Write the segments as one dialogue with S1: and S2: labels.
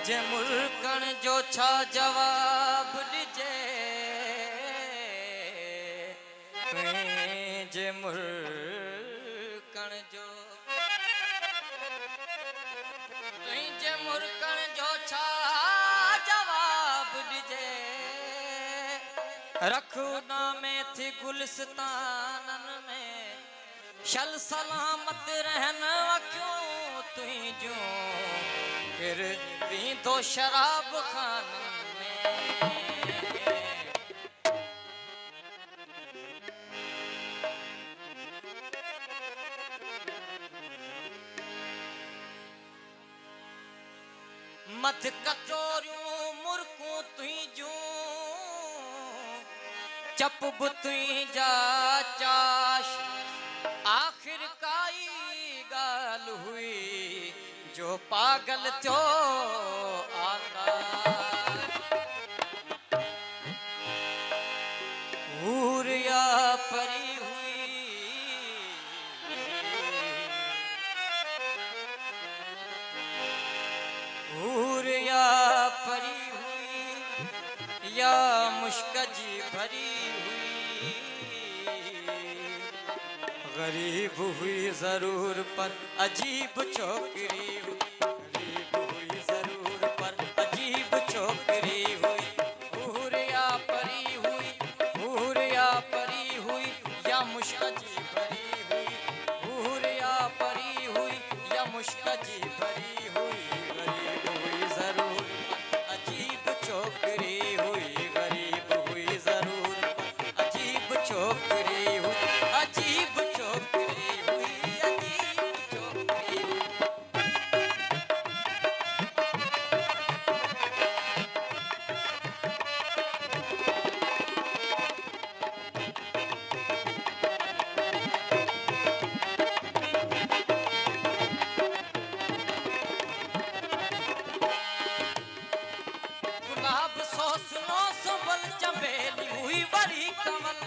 S1: तुंहिंजे मुल्कण जो छा जवाब ॾिजे तुंहिंजे मुल्कण जो छा जवाब ॾिजे रखूना में थी गुलिस्तानन में शल सलामत रहन अखियूं तुंहिंजूं फिर पींदो शराब खानन में मथ कचोरियूं मुर्कूं तुंहिंजूं चप बि तुंहिंजा चाश आख़िर काई ॻाल्हि हुई जो पागल थियो आकाश हूर या परी हुई हूर या परी हुई या मुश्क जी भरी हुई गरीब हुई जरूर पर अजीब छोकरी हुई गरीब हुई जरूर पर अजीब छोकरी हुई हूर या परी हुई हूर या परी हुई या मुश्क जी भरी हुई हूर या परी हुई या मुश्क जी भरी हुई गरीब हुई जरूर पर अजीब छोकरी हुई गरीब हुई जरूर पर अजीब छोकरी हुई अजीब छोकरी हुई अजीब छोकरी हुई गुलाब सोसनो सुबल चमेली हुई बड़ी कमल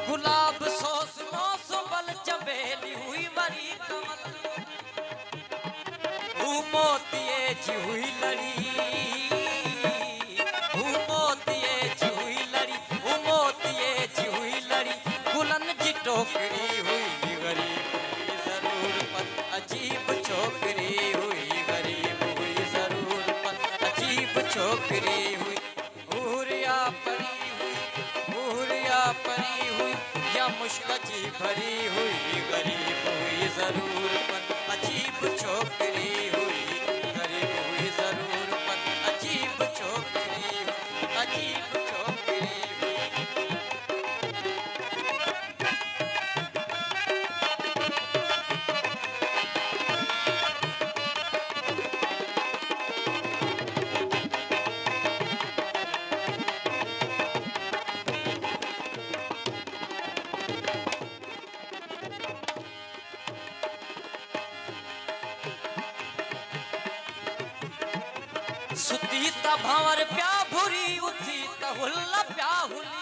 S1: गुलाब सोसनो सुबल चमेली हुई बड़ी कमल मोतिये जी हुई लड़ी मोतिये जी हुई लड़ी मोतिये जी हुई लड़ी गुलन जी टोकरी हुई गरीब हुई जरूर पर अजीब छोकरी हुई गरीब हुई जरूर पर अजीब छोकरी हुई हूर या परी हुई हूर या परी हुई या मुश्क जी भरी हुई गरीब हुई जरूर पर अजीब छोकरी हुई गरीब हुई जरूर पर अजीब छोकरी हुई अजीब छोकरी हुई सुती त भंवर प्या भुरी उथी त हुल प्या हुली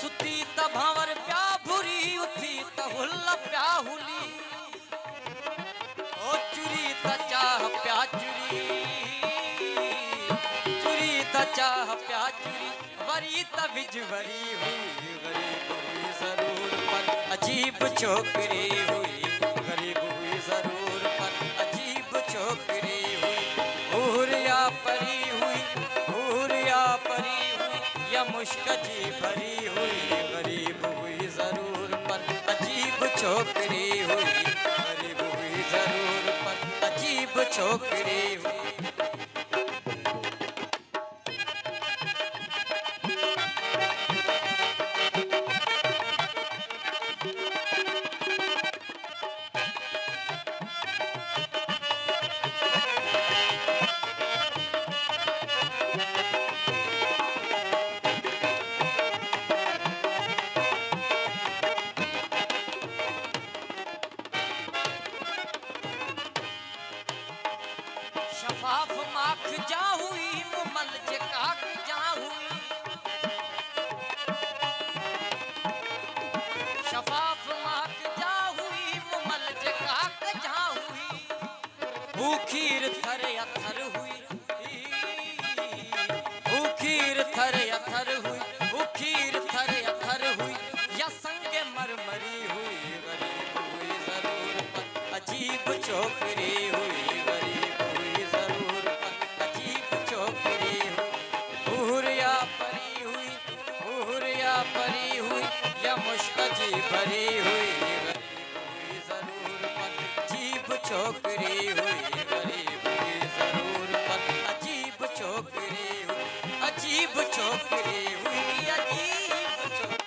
S1: सुती त भंवर प्या भुरी उथी त हुल प्या हुली ओ चुरी त चाह प्या चुरी चुरी त चाह प्या चुरी वरी त विज वरी हुई गरीब हुई जरूर पर अजीब छोकरी हुई गरीब हुई जरूर पर अजीब छोकरी हुई हूर या परी हुई हूर या परी हुई या मुश्क जी भरी हुई गरीब हुई जरूर पर अजीब छोकरी हुई गरीब हुई जरूर पर अजीब छोकरी हुई शफाफ माख जा हुई मुमल जे काक जा हुई शफाफ माख जा हुई मुमल जे काक जा हुई भूखीर थर अथर हुई भूखीर थर अथर हुई भूखीर थर अथर हुई या संगे मरमरी हुई गरीब हुई जरूर पर अजीब छोकरी हुई गरीब हुई जरूर पर अजीब छोकरी हुई हुरिया परी हुई हुरिया परी हुई या मुश्तजी भरी हुई गरीब हुई जरूर पर अजीब छोकरी हुई गरीब हुई जरूर पर अजीब छोकरी हुई अजीब छोकरी हुई अजीब छोकरी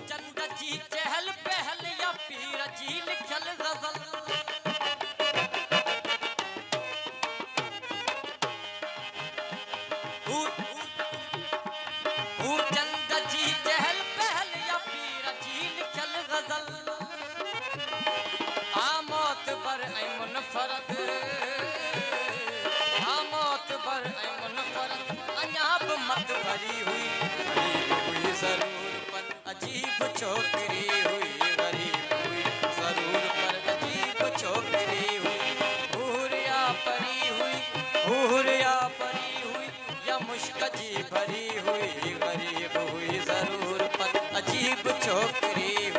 S1: चंद जी चहल पहल या पीर जी लिखल गजल चंद जी चहल पहल या पीर जी लिखल गजल आमोत बर ऐमन फरद आमोत बर ऐमन फरद अनाब मत भरी हुई गरीब हुई जरूर पर अजीब छोकरी हुई गरीब हुई जरूर पर अजीब छोकरी हुई हुरिया परी हुई हुरिया परी हुई या मुश्क जी भरी हुई गरीब हुई जरूर पर अजीब छोकरी हुई